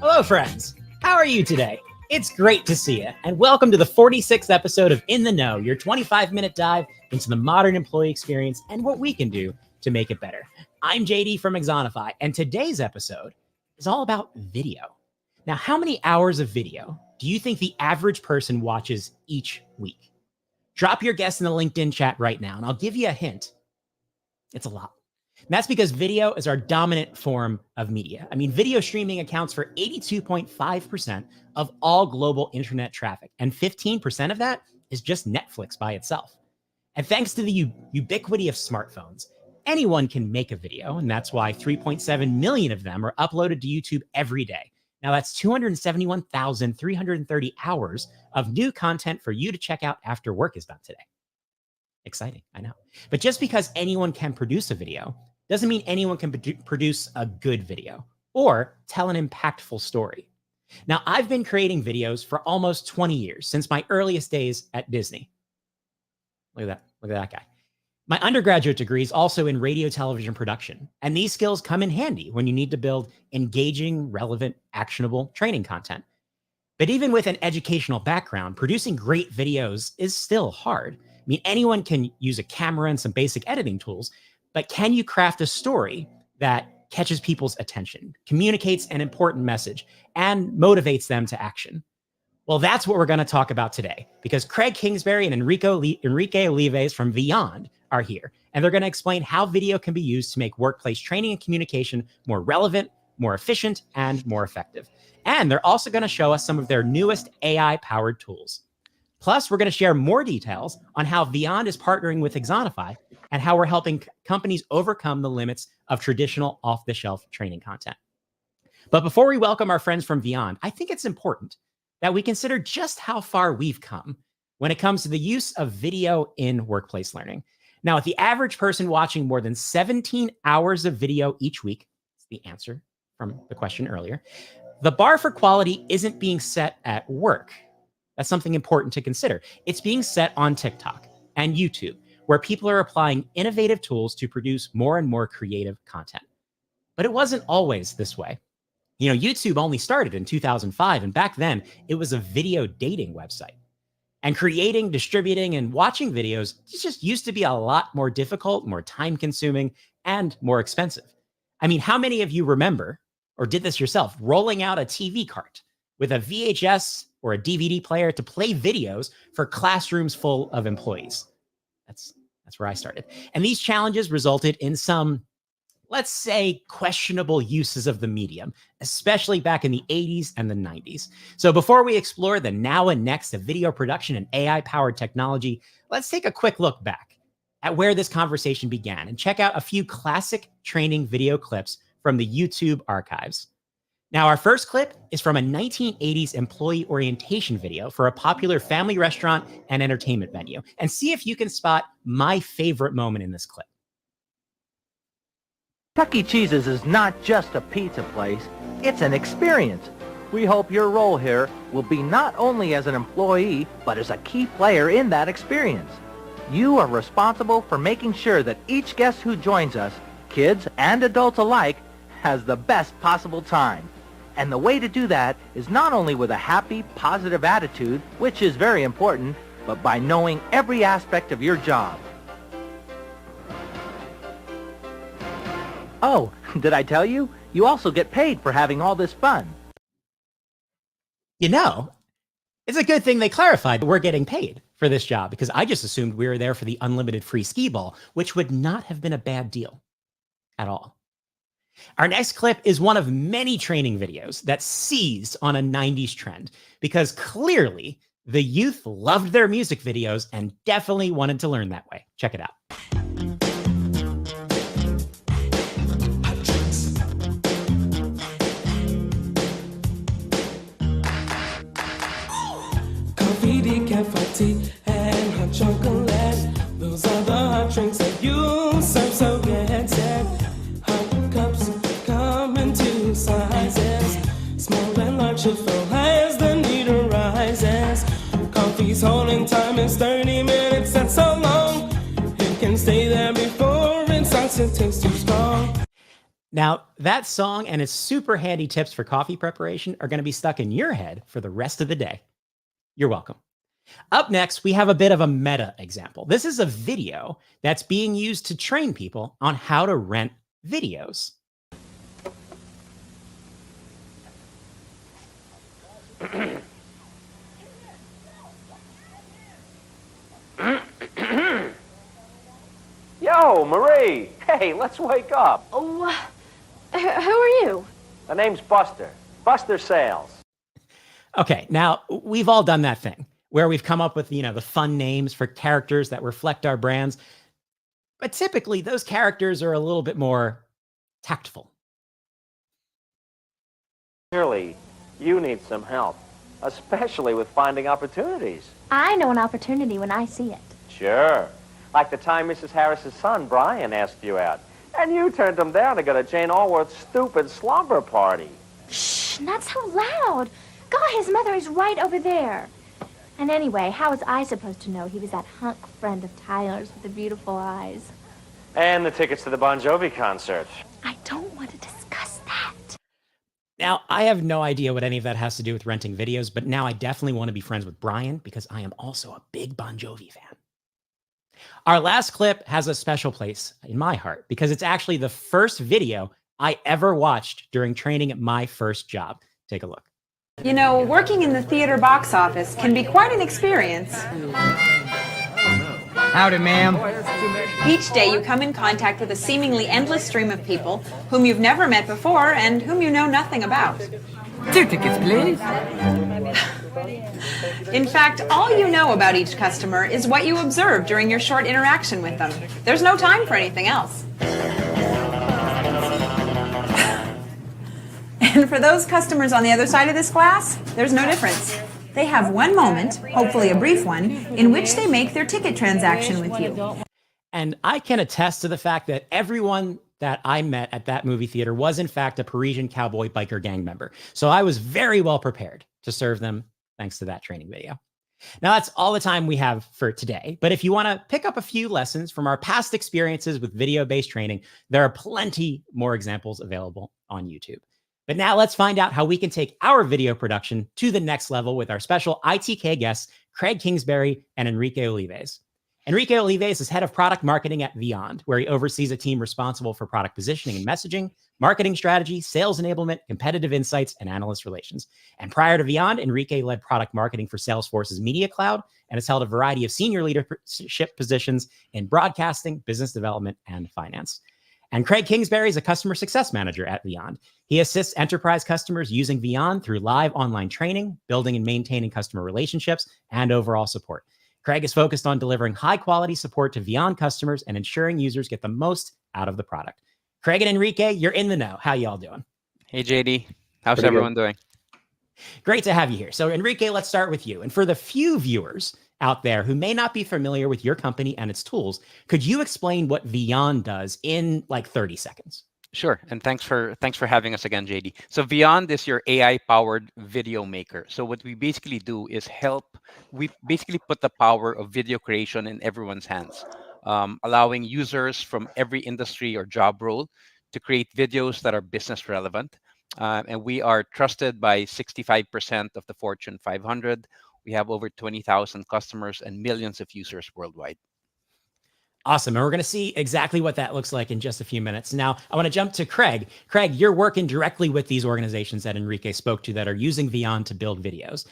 Hello, friends. How are you today? It's great to see you, and welcome to the 46th episode of In the Know, your 25-minute dive into the modern employee experience and what we can do to make it better. I'm JD from Axonify, and today's episode is all about video. Now, how many hours of video do you think the average person watches each week? Drop your guess in the LinkedIn chat right now, and I'll give you a hint. It's a lot. And that's because video is our dominant form of media. I mean, video streaming accounts for 82.5% of all global internet traffic, and 15% of that is just Netflix by itself. And thanks to the ubiquity of smartphones, anyone can make a video, and that's why 3.7 million of them are uploaded to YouTube every day. Now, that's 271,330 hours of new content for you to check out after work is done today. Exciting, I know. But just because anyone can produce a video doesn't mean anyone can produce a good video or tell an impactful story. Now, I've been creating videos for almost 20 years, since my earliest days at Disney. Look at that guy. My undergraduate degree is also in radio television production, and these skills come in handy when you need to build engaging, relevant, actionable training content. But even with an educational background, producing great videos is still hard. I mean, anyone can use a camera and some basic editing tools, but can you craft a story that catches people's attention, communicates an important message, and motivates them to action? Well, that's what we're going to talk about today, because Craig Kingsbury and Enrique Olives from Vyond are here, and they're going to explain how video can be used to make workplace training and communication more relevant, more efficient, and more effective. And they're also going to show us some of their newest AI-powered tools. Plus, we're going to share more details on how Vyond is partnering with Axonify and how we're helping companies overcome the limits of traditional off-the-shelf training content. But before we welcome our friends from Vyond, I think it's important that we consider just how far we've come when it comes to the use of video in workplace learning. Now, with the average person watching more than 17 hours of video each week, that's the answer from the question earlier, the bar for quality isn't being set at work. That's something important to consider. It's being set on TikTok and YouTube, where people are applying innovative tools to produce more and more creative content. But it wasn't always this way. You know, YouTube only started in 2005, and back then it was a video dating website. And creating, distributing, and watching videos just used to be a lot more difficult, more time-consuming, and more expensive. I mean, how many of you remember, or did this yourself, rolling out a TV cart with a VHS or a DVD player to play videos for classrooms full of employees? That's where I started. And these challenges resulted in some, let's say, questionable uses of the medium, especially back in the 80s and the 90s. So before we explore the now and next of video production and AI-powered technology, let's take a quick look back at where this conversation began and check out a few classic training video clips from the YouTube archives. Now, our first clip is from a 1980s employee orientation video for a popular family restaurant and entertainment venue. And see if you can spot my favorite moment in this clip. Chuck E. Cheese's is not just a pizza place, it's an experience. We hope your role here will be not only as an employee, but as a key player in that experience. You are responsible for making sure that each guest who joins us, kids and adults alike, has the best possible time. And the way to do that is not only with a happy, positive attitude, which is very important, but by knowing every aspect of your job. Oh, did I tell you? You also get paid for having all this fun. You know, it's a good thing they clarified that we're getting paid for this job, because I just assumed we were there for the unlimited free skee ball, which would not have been a bad deal at all. Our next clip is one of many training videos that seized on a 90s trend, because clearly the youth loved their music videos and definitely wanted to learn that way. Check it out. Coffee, decaf, tea, and hot chocolate. Those are the hot drinks that you serve, so get set. Hot cups come in two sizes, small and large to fill high as the need arises. Coffee's holding time is 30 minutes, that's so long. It can stay there before it starts to taste too strong. Now, that song and its super handy tips for coffee preparation are going to be stuck in your head for the rest of the day. You're welcome. Up next, we have a bit of a meta example. This is a video that's being used to train people on how to rent videos. Yo, Marie! Hey, let's wake up. Oh, who are you? The name's Buster. Buster Sales. Okay, now we've all done that thing where we've come up with, the fun names for characters that reflect our brands. But typically, those characters are a little bit more tactful. Clearly, you need some help, especially with finding opportunities. I know an opportunity when I see it. Sure. Like the time Mrs. Harris's son, Brian, asked you out. And you turned him down to go to Jane Allworth's stupid slumber party. Shh, not so loud. God, his mother is right over there. And anyway, how was I supposed to know he was that hunk friend of Tyler's with the beautiful eyes? And the tickets to the Bon Jovi concert. I don't want to discuss that. Now, I have no idea what any of that has to do with renting videos, but now I definitely want to be friends with Brian because I am also a big Bon Jovi fan. Our last clip has a special place in my heart because it's actually the first video I ever watched during training at my first job. Take a look. You know, working in the theater box office can be quite an experience. Howdy, ma'am. Each day you come in contact with a seemingly endless stream of people whom you've never met before and whom you know nothing about. 2 tickets, please. In fact, all you know about each customer is what you observe during your short interaction with them. There's no time for anything else. And for those customers on the other side of this glass, there's no difference. They have one moment, hopefully a brief one, in which they make their ticket transaction with you. And I can attest to the fact that everyone that I met at that movie theater was in fact a Parisian cowboy biker gang member. So I was very well prepared to serve them thanks to that training video. Now that's all the time we have for today. But if you want to pick up a few lessons from our past experiences with video-based training, there are plenty more examples available on YouTube. But now let's find out how we can take our video production to the next level with our special ITK guests, Craig Kingsbury and Enrique Olives. Enrique Olives is head of product marketing at Vyond, where he oversees a team responsible for product positioning and messaging, marketing strategy, sales enablement, competitive insights, and analyst relations. And prior to Vyond, Enrique led product marketing for Salesforce's Media Cloud and has held a variety of senior leadership positions in broadcasting, business development, and finance. And Craig Kingsbury is a customer success manager at Vyond. He assists enterprise customers using Vyond through live online training, building and maintaining customer relationships, and overall support. Craig is focused on delivering high-quality support to Vyond customers and ensuring users get the most out of the product. Craig and Enrique, you're in the know. How y'all doing? Hey, JD. How's Pretty everyone doing? Great to have you here. So, Enrique, let's start with you. And for the few viewers out there who may not be familiar with your company and its tools, could you explain what Vyond does in like 30 seconds? Sure, and thanks for having us again, JD. So Vyond is your AI-powered video maker. So what we basically do is we basically put the power of video creation in everyone's hands, allowing users from every industry or job role to create videos that are business relevant. And we are trusted by 65% of the Fortune 500. We have over 20,000 customers and millions of users worldwide. Awesome. And we're going to see exactly what that looks like in just a few minutes. Now, I want to jump to Craig. Craig, you're working directly with these organizations that Enrique spoke to that are using Vyond to build videos.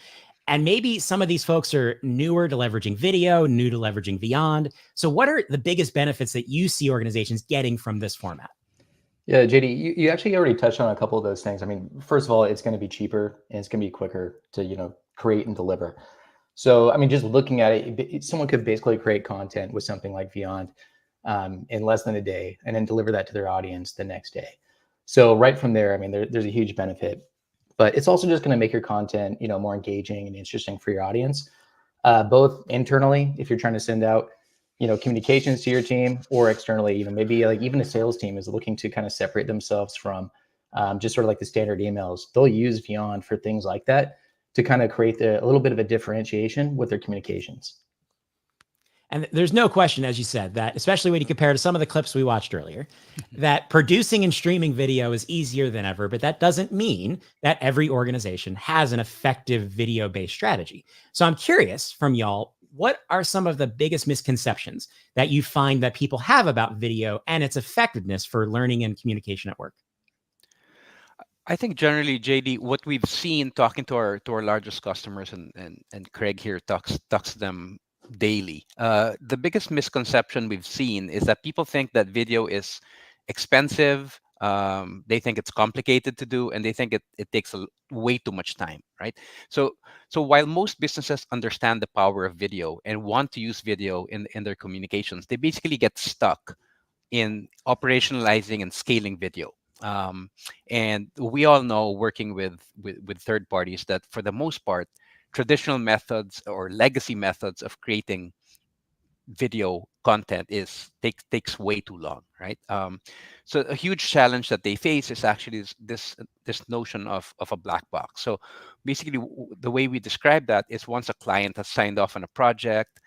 And maybe some of these folks are newer to leveraging video, new to leveraging Vyond. So what are the biggest benefits that you see organizations getting from this format? Yeah, JD, you actually already touched on a couple of those things. I mean, first of all, it's going to be cheaper and it's going to be quicker to, create and deliver. So, I mean, just looking at it, someone could basically create content with something like Vyond in less than a day and then deliver that to their audience the next day. So right from there, I mean, there's a huge benefit, but it's also just going to make your content, more engaging and interesting for your audience, both internally, if you're trying to send out, communications to your team, or externally, maybe like even a sales team is looking to kind of separate themselves from just sort of like the standard emails. They'll use Vyond for things like that to kind of create a little bit of a differentiation with their communications. And there's no question, as you said, that especially when you compare to some of the clips we watched earlier, that producing and streaming video is easier than ever, but that doesn't mean that every organization has an effective video-based strategy. So I'm curious from y'all, what are some of the biggest misconceptions that you find that people have about video and its effectiveness for learning and communication at work? I think generally, JD, what we've seen talking to our largest customers, and Craig here talks to them daily. The biggest misconception we've seen is that people think that video is expensive. They think it's complicated to do, and they think it takes way too much time, right? So while most businesses understand the power of video and want to use video in their communications, they basically get stuck in operationalizing and scaling video. And we all know, working with third parties, that for the most part, traditional methods or legacy methods of creating video content takes way too long, right? So a huge challenge that they face is actually this notion of a black box. So basically, the way we describe that is, once a client has signed off on a project,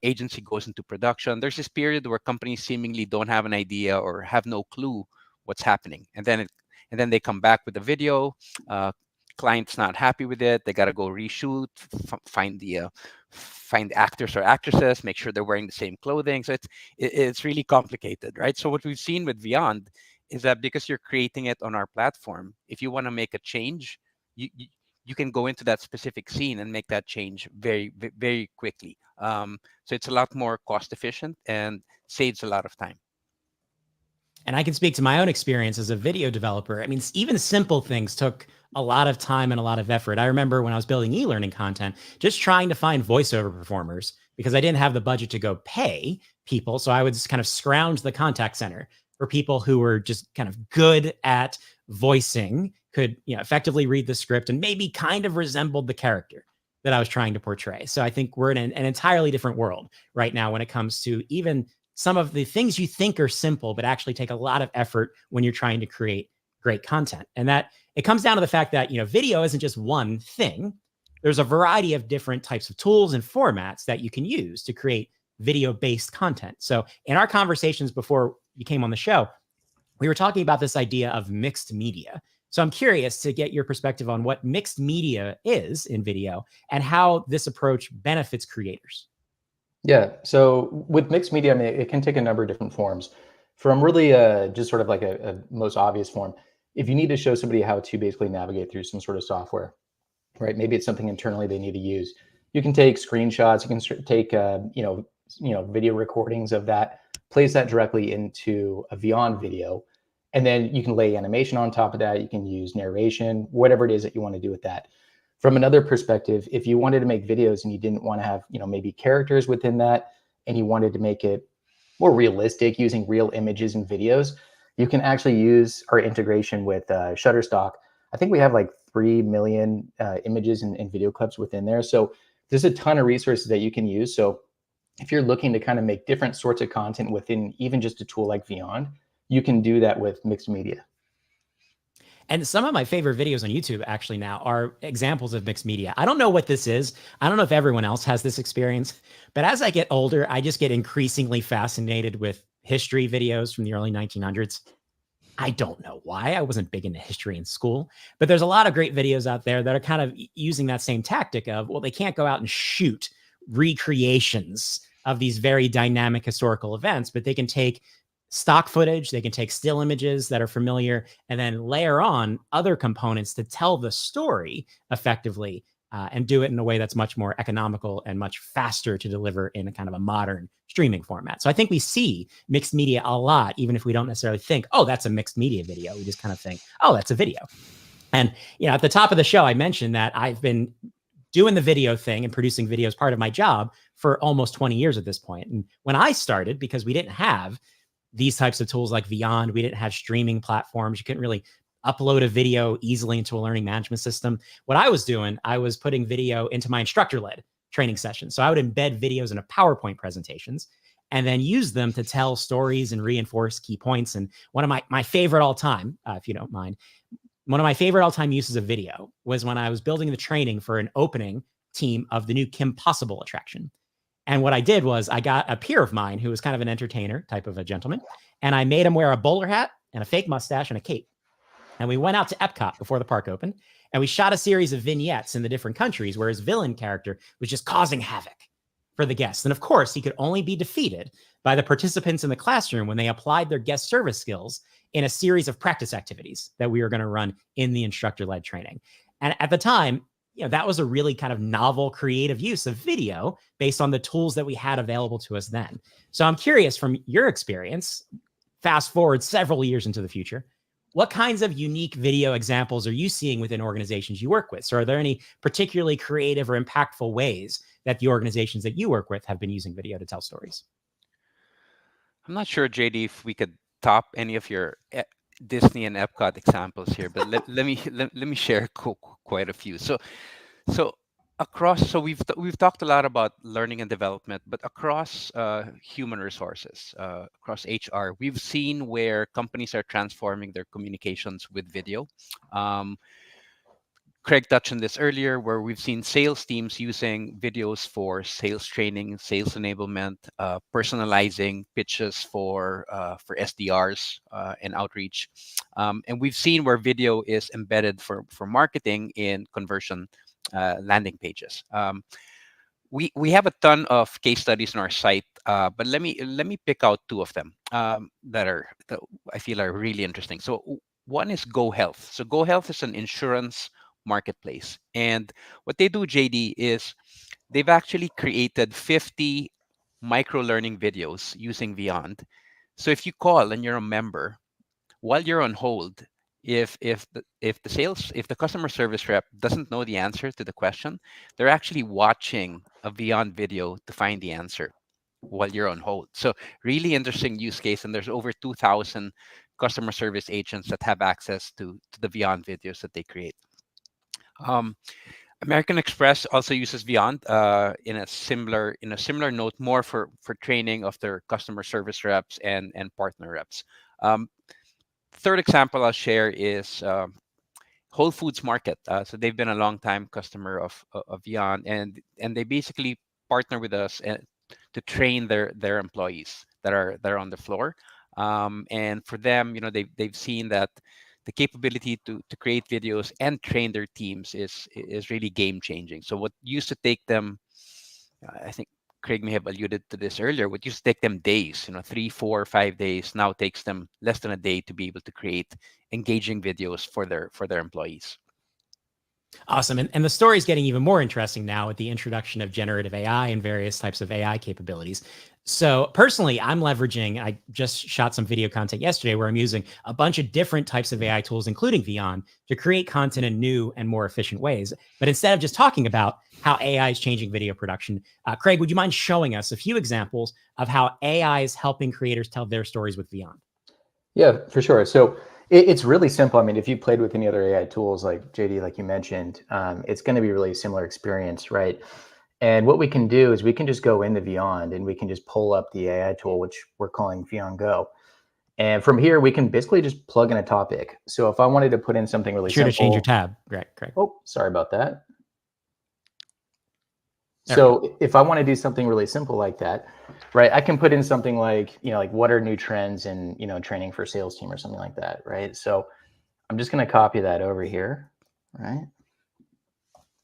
agency goes into production, there's this period where companies seemingly don't have an idea or have no clue what's happening, and then they come back with a video. Client's not happy with it. They got to go reshoot, find actors or actresses, make sure they're wearing the same clothing. So it's really complicated, right? So what we've seen with Vyond is that because you're creating it on our platform, if you want to make a change, you can go into that specific scene and make that change very, very quickly. So it's a lot more cost efficient and saves a lot of time. And I can speak to my own experience as a video developer. I mean, even simple things took a lot of time and a lot of effort. I remember when I was building e-learning content, just trying to find voiceover performers because I didn't have the budget to go pay people. So I would just kind of scrounge the contact center for people who were just kind of good at voicing, could, effectively read the script and maybe kind of resembled the character that I was trying to portray. So I think we're in an entirely different world right now when it comes to even some of the things you think are simple, but actually take a lot of effort when you're trying to create great content. And that it comes down to the fact that, video isn't just one thing. There's a variety of different types of tools and formats that you can use to create video-based content. So in our conversations before you came on the show, we were talking about this idea of mixed media. So I'm curious to get your perspective on what mixed media is in video and how this approach benefits creators. Yeah, so with mixed media, I mean, it can take a number of different forms. From really just sort of like a most obvious form, if you need to show somebody how to basically navigate through some sort of software, right? Maybe it's something internally they need to use. You can take screenshots, you can take video recordings of that, place that directly into a Vyond video, and then you can lay animation on top of that. You can use narration, whatever it is that you want to do with that. From another perspective, if you wanted to make videos and you didn't want to have, maybe characters within that, and you wanted to make it more realistic using real images and videos, you can actually use our integration with Shutterstock. I think we have like 3 million images and video clips within there. So there's a ton of resources that you can use. So if you're looking to kind of make different sorts of content within even just a tool like Vyond, you can do that with mixed media. And some of my favorite videos on YouTube actually now are examples of mixed media. I don't know what this is. I don't know if everyone else has this experience, but as I get older, I just get increasingly fascinated with history videos from the early 1900s. I don't know why. I wasn't big into history in school, but there's a lot of great videos out there that are kind of using that same tactic of, well, they can't go out and shoot recreations of these very dynamic historical events, but they can take stock footage, they can take still images that are familiar, and then layer on other components to tell the story effectively and do it in a way that's much more economical and much faster to deliver in a kind of a modern streaming format. So I think we see mixed media a lot, even if we don't necessarily think, oh, that's a mixed media video. We just kind of think, oh, that's a video. And, at the top of the show, I mentioned that I've been doing the video thing and producing videos part of my job for almost 20 years at this point. And when I started, because we didn't have these types of tools like Vyond, we didn't have streaming platforms. You couldn't really upload a video easily into a learning management system. What I was doing, I was putting video into my instructor-led training sessions. So I would embed videos into PowerPoint presentations and then use them to tell stories and reinforce key points. And one of my favorite all time, if you don't mind, one of my favorite all time uses of video was when I was building the training for an opening team of the new Kim Possible attraction. And what I did was I got a peer of mine who was kind of an entertainer type of a gentleman, and I made him wear a bowler hat and a fake mustache and a cape. And we went out to Epcot before the park opened, and we shot a series of vignettes in the different countries where his villain character was just causing havoc for the guests. And of course, he could only be defeated by the participants in the classroom when they applied their guest service skills in a series of practice activities that we were going to run in the instructor-led training. And at the time, that was a really kind of novel, creative use of video based on the tools that we had available to us then. So I'm curious, from your experience, fast forward several years into the future, what kinds of unique video examples are you seeing within organizations you work with? So are there any particularly creative or impactful ways that the organizations that you work with have been using video to tell stories? I'm not sure, JD, if we could top any of your Disney and Epcot examples here, but let me share quite a few. So across, so we've talked a lot about learning and development, but across human resources, across HR, we've seen where companies are transforming their communications with video. Craig touched on this earlier, where we've seen sales teams using videos for sales training, sales enablement, personalizing pitches for SDRs and outreach. And we've seen where video is embedded for marketing in conversion landing pages. We have a ton of case studies on our site, but let me pick out two of them that I feel are really interesting. So one is Go Health. So Go Health is an insurance marketplace, and what they do, JD, is they've actually created 50 micro learning videos using Vyond. So if you call and you're a member, while you're on hold, if the customer service rep doesn't know the answer to the question, they're actually watching a Vyond video to find the answer while you're on hold. So really interesting use case, and there's over 2,000 customer service agents that have access to the Vyond videos that they create. American Express also uses Vyond in a similar note, more for training of their customer service reps and partner reps. Third example I'll share is Whole Foods Market. So they've been a long time customer of Vyond, and they basically partner with us to train their employees that are on the floor. And for them, they've seen that the capability to create videos and train their teams is really game changing. So what used to take them, I think Craig may have alluded to this earlier, what used to take them days, 3, 4, 5 days, now takes them less than a day to be able to create engaging videos for their employees. Awesome. And the story is getting even more interesting now with the introduction of generative AI and various types of AI capabilities. So personally, I'm leveraging, I just shot some video content yesterday where I'm using a bunch of different types of AI tools, including Vyond, to create content in new and more efficient ways. But instead of just talking about how AI is changing video production, Craig, would you mind showing us a few examples of how AI is helping creators tell their stories with Vyond? Yeah, for sure. So it's really simple. I mean, if you played with any other AI tools like JD, like you mentioned, it's going to be really a similar experience, right? And what we can do is we can just go into Vyond and we can just pull up the AI tool, which we're calling Vyond Go. And from here, we can basically just plug in a topic. So if I wanted to put in something really simple. To change your tab. Right, Craig. Oh, sorry about that. So if I want to do something really simple like that, right, I can put in something like, like what are new trends in, training for sales team or something like that, right? So I'm just going to copy that over here, right?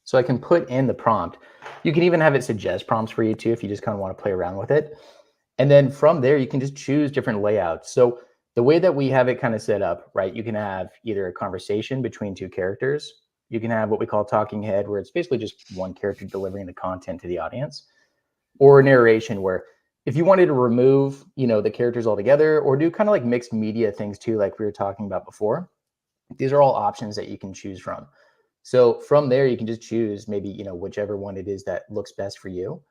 So I can put in the prompt. You can even have it suggest prompts for you too, if you just kind of want to play around with it. And then from there, you can just choose different layouts. So the way that we have it kind of set up, right, you can have either a conversation between two characters. You can have what we call talking head, where it's basically just one character delivering the content to the audience, or narration, where if you wanted to remove, the characters altogether, or do kind of like mixed media things too, like we were talking about before, these are all options that you can choose from. So from there, you can just choose maybe, whichever one it is that looks best for you.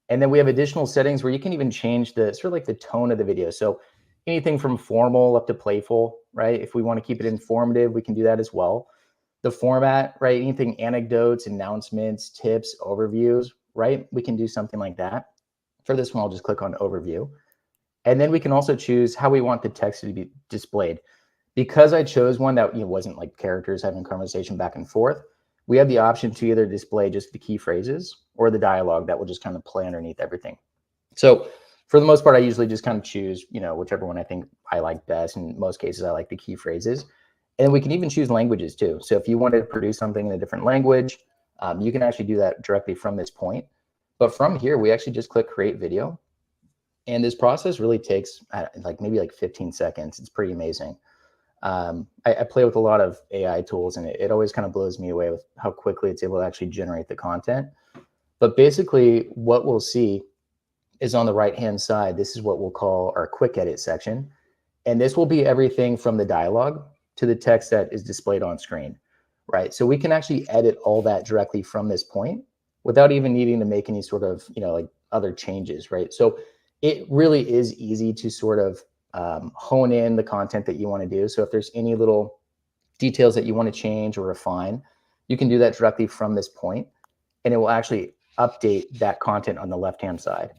And then we have additional settings where you can even change the sort of like the tone of the video. So anything from formal up to playful, right? If we want to keep it informative, we can do that as well. The format, right? Anything anecdotes, announcements, tips, overviews, right? We can do something like that. For this one, I'll just click on overview. And then we can also choose how we want the text to be displayed. Because I chose one that wasn't like characters having conversation back and forth, we have the option to either display just the key phrases or the dialogue that will just kind of play underneath everything. So for the most part, I usually just kind of choose, whichever one I think I like best. In most cases, I like the key phrases. And we can even choose languages too. So if you wanted to produce something in a different language, you can actually do that directly from this point. But from here, we actually just click create video. And this process really takes maybe 15 seconds. It's pretty amazing. I play with a lot of AI tools, and it always kind of blows me away with how quickly it's able to actually generate the content. But basically what we'll see is on the right-hand side, this is what we'll call our quick edit section. And this will be everything from the dialogue to the text that is displayed on screen, right? So we can actually edit all that directly from this point without even needing to make any sort of, other changes, right? So it really is easy to sort of hone in the content that you want to do. So if there's any little details that you want to change or refine, you can do that directly from this point, and it will actually update that content on the left-hand side.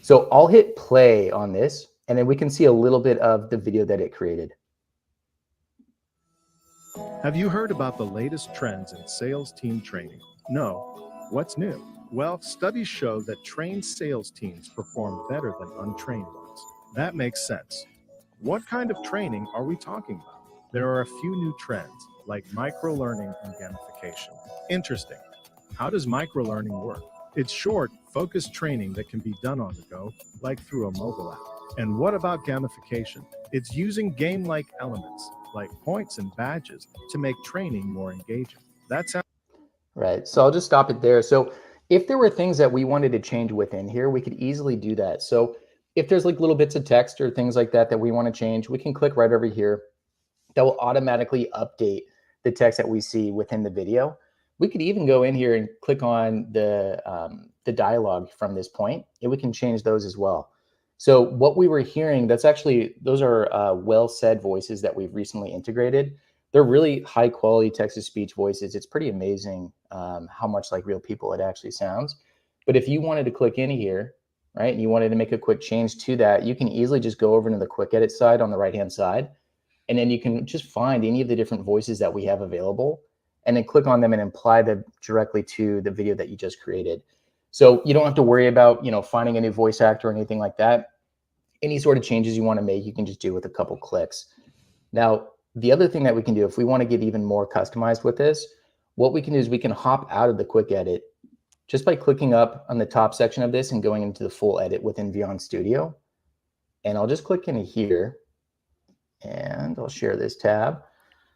So I'll hit play on this, and then we can see a little bit of the video that it created. Have you heard about the latest trends in sales team training? No. What's new? Well, studies show that trained sales teams perform better than untrained ones. That makes sense. What kind of training are we talking about? There are a few new trends, like micro-learning and gamification. Interesting. How does micro-learning work? It's short, focused training that can be done on the go, like through a mobile app. And what about gamification? It's using game-like elements, like points and badges, to make training more engaging. That's how. Right, so I'll just stop it there. So if there were things that we wanted to change within here, we could easily do that. So if there's little bits of text or things like that that we want to change, we can click right over here. That will automatically update the text that we see within the video. We could even go in here and click on the dialogue from this point, and we can change those as well. So what we were hearing, those are well-said voices that we've recently integrated. They're really high quality text-to-speech voices. It's pretty amazing how much like real people it actually sounds. But if you wanted to click in here, right, and you wanted to make a quick change to that, you can easily just go over to the quick edit side on the right-hand side, and then you can just find any of the different voices that we have available, and then click on them and apply them directly to the video that you just created. So you don't have to worry about, finding a new voice actor or anything like that. Any sort of changes you want to make, you can just do with a couple clicks. Now, the other thing that we can do, if we want to get even more customized with this, what we can do is we can hop out of the quick edit just by clicking up on the top section of this and going into the full edit within Vyond Studio. And I'll just click into here, and I'll share this tab.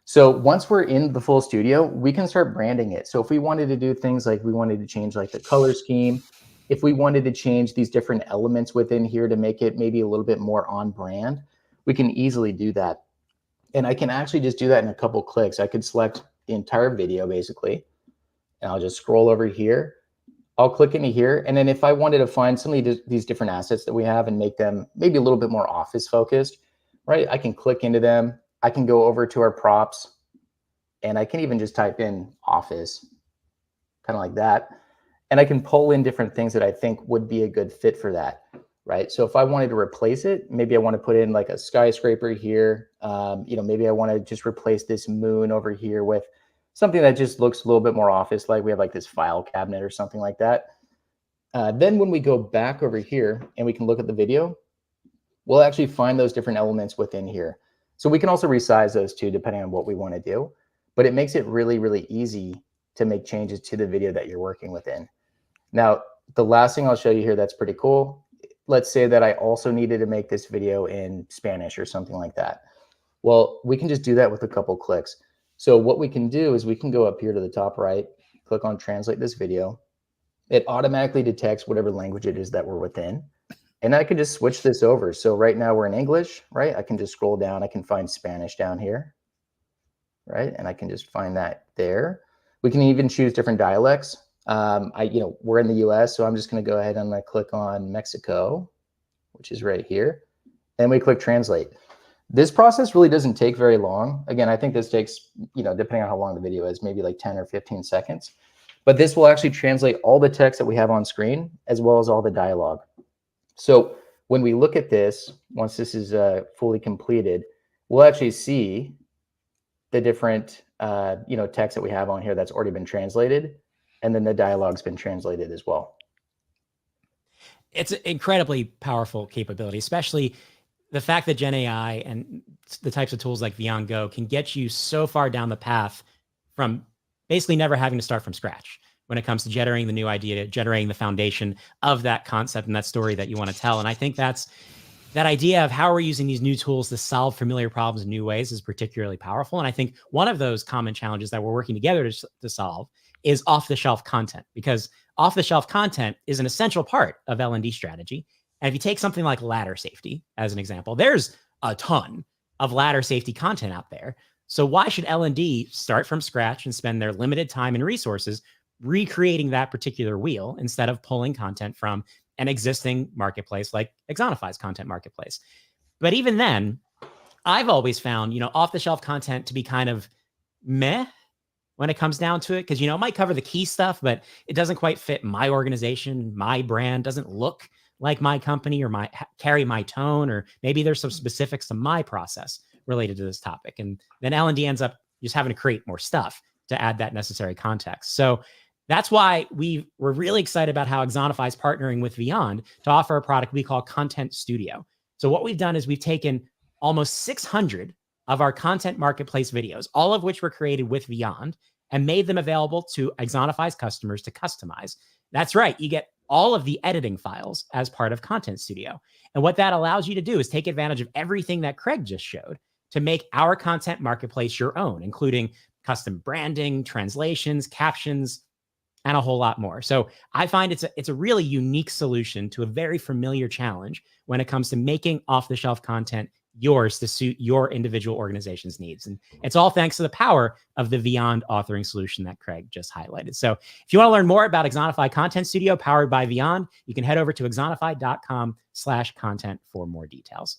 So once we're in the full studio, we can start branding it. So if we wanted to do things like we wanted to change the color scheme, if we wanted to change these different elements within here to make it maybe a little bit more on brand, we can easily do that. And I can actually just do that in a couple clicks. I could select the entire video basically, and I'll just scroll over here. I'll click into here. And then if I wanted to find some of these different assets that we have and make them maybe a little bit more office focused, right? I can click into them. I can go over to our props, and I can even just type in office, kind of like that. And I can pull in different things that I think would be a good fit for that, right? So if I wanted to replace it, maybe I want to put in like a skyscraper here. Maybe I want to just replace this moon over here with something that just looks a little bit more office, like we have like this file cabinet or something like that. Then when we go back over here and we can look at the video, we'll actually find those different elements within here. So we can also resize those too, depending on what we want to do. But it makes it really, really easy to make changes to the video that you're working within. Now, the last thing I'll show you here that's pretty cool. Let's say that I also needed to make this video in Spanish or something like that. Well, we can just do that with a couple clicks. So what we can do is we can go up here to the top right, click on translate this video. It automatically detects whatever language it is that we're within. And I can just switch this over. So right now we're in English, right? I can just scroll down. I can find Spanish down here, right? And I can just find that there. We can even choose different dialects. We're in the US, so I'm just going to go ahead and click on Mexico, which is right here. And we click translate. This process really doesn't take very long. Again, I think this takes, depending on how long the video is, maybe like 10 or 15 seconds. But this will actually translate all the text that we have on screen, as well as all the dialogue. So when we look at this, once this is fully completed, we'll actually see the different text that we have on here that's already been translated, and then the dialogue's been translated as well. It's an incredibly powerful capability, especially the fact that Gen AI and the types of tools like Vyond Go can get you so far down the path from basically never having to start from scratch when it comes to generating the new idea, generating the foundation of that concept and that story that you want to tell. And I think that's that idea of how we're using these new tools to solve familiar problems in new ways is particularly powerful. And I think one of those common challenges that we're working together to solve is off-the-shelf content, because off-the-shelf content is an essential part of L&D strategy. And if you take something like ladder safety as an example, there's a ton of ladder safety content out there. So why should L&D start from scratch and spend their limited time and resources recreating that particular wheel instead of pulling content from an existing marketplace like Axonify's content marketplace? But even then, I've always found, off-the-shelf content to be kind of meh when it comes down to it, because, it might cover the key stuff, but it doesn't quite fit my organization, my brand, doesn't look like my company or carry my tone, or maybe there's some specifics to my process related to this topic. And then L&D ends up just having to create more stuff to add that necessary context. So that's why we're really excited about how Axonify is partnering with Vyond to offer a product we call Content Studio. So what we've done is we've taken almost 600 of our content marketplace videos, all of which were created with Vyond, and made them available to Axonify's customers to customize. That's right. You get all of the editing files as part of Content Studio. And what that allows you to do is take advantage of everything that Craig just showed to make our content marketplace your own, including custom branding, translations, captions, and a whole lot more. So I find it's a really unique solution to a very familiar challenge when it comes to making off-the-shelf content yours to suit your individual organization's needs. And it's all thanks to the power of the Vyond authoring solution that Craig just highlighted. So if you want to learn more about Axonify Content Studio powered by Vyond, you can head over to axonify.com/content for more details.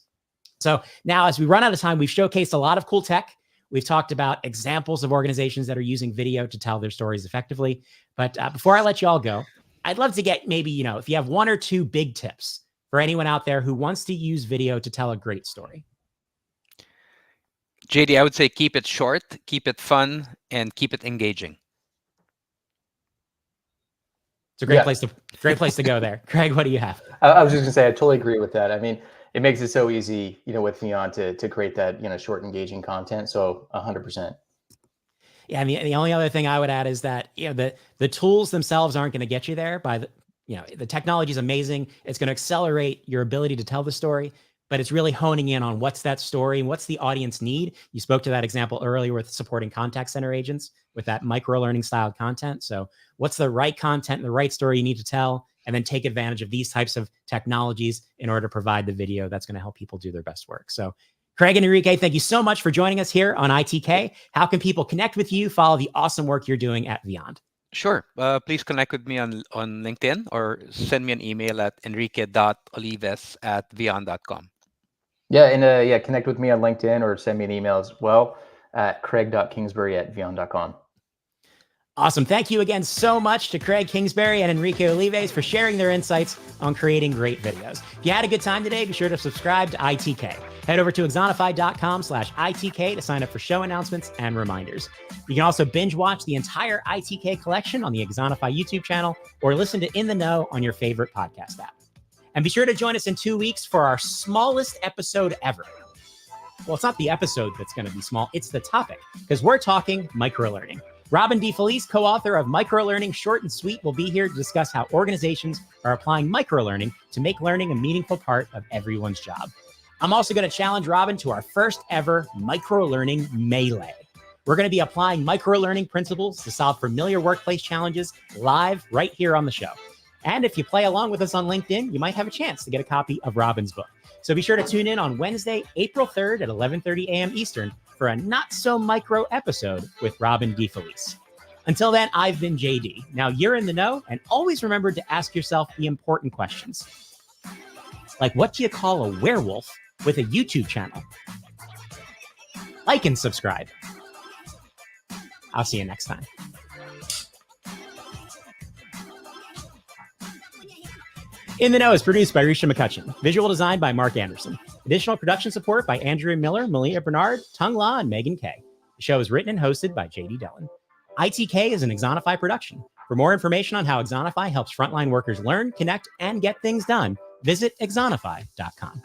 So now, as we run out of time, we've showcased a lot of cool tech. We've talked about examples of organizations that are using video to tell their stories effectively. But before I let you all go, I'd love to get maybe, if you have one or two big tips for anyone out there who wants to use video to tell a great story. JD, I would say keep it short, keep it fun, and keep it engaging. It's a great place to go there. Craig, what do you have? I was just gonna say, I totally agree with that. I mean, it makes it so easy, with Vyond to create that, short, engaging content. So 100%. Yeah, I mean, the only other thing I would add is that, the tools themselves aren't going to get you there. The technology is amazing. It's going to accelerate your ability to tell the story, but it's really honing in on what's that story and what's the audience need. You spoke to that example earlier with supporting contact center agents with that micro-learning style content. So what's the right content and the right story you need to tell, and then take advantage of these types of technologies in order to provide the video that's going to help people do their best work. So Craig and Enrique, thank you so much for joining us here on ITK. How can people connect with you, follow the awesome work you're doing at Vyond? Sure. Please connect with me on LinkedIn, or send me an email at enrique.olives@vyond.com. Yeah, and connect with me on LinkedIn or send me an email as well at craig.kingsbury@vyond.com. Awesome. Thank you again so much to Craig Kingsbury and Enrique Olives for sharing their insights on creating great videos. If you had a good time today, be sure to subscribe to ITK. Head over to axonify.com/ITK to sign up for show announcements and reminders. You can also binge watch the entire ITK collection on the Axonify YouTube channel, or listen to In the Know on your favorite podcast app. And be sure to join us in 2 weeks for our smallest episode ever. Well, it's not the episode that's going to be small, it's the topic, because we're talking microlearning. Robin DeFelice, co-author of Microlearning Short and Sweet, will be here to discuss how organizations are applying microlearning to make learning a meaningful part of everyone's job. I'm also going to challenge Robin to our first ever microlearning melee. We're going to be applying microlearning principles to solve familiar workplace challenges live right here on the show. And if you play along with us on LinkedIn, you might have a chance to get a copy of Robin's book. So be sure to tune in on Wednesday, April 3rd at 11:30 a.m. Eastern for a not-so-micro episode with Robin DeFelice. Until then, I've been JD. Now you're in the know, and always remember to ask yourself the important questions. Like, what do you call a werewolf with a YouTube channel? Like and subscribe. I'll see you next time. In the Know is produced by Risha McCutcheon. Visual design by Mark Anderson. Additional production support by Andrea Miller, Malia Bernard, Tung La, and Megan Kay. The show is written and hosted by JD Dillon. ITK is an Axonify production. For more information on how Axonify helps frontline workers learn, connect, and get things done, visit axonify.com.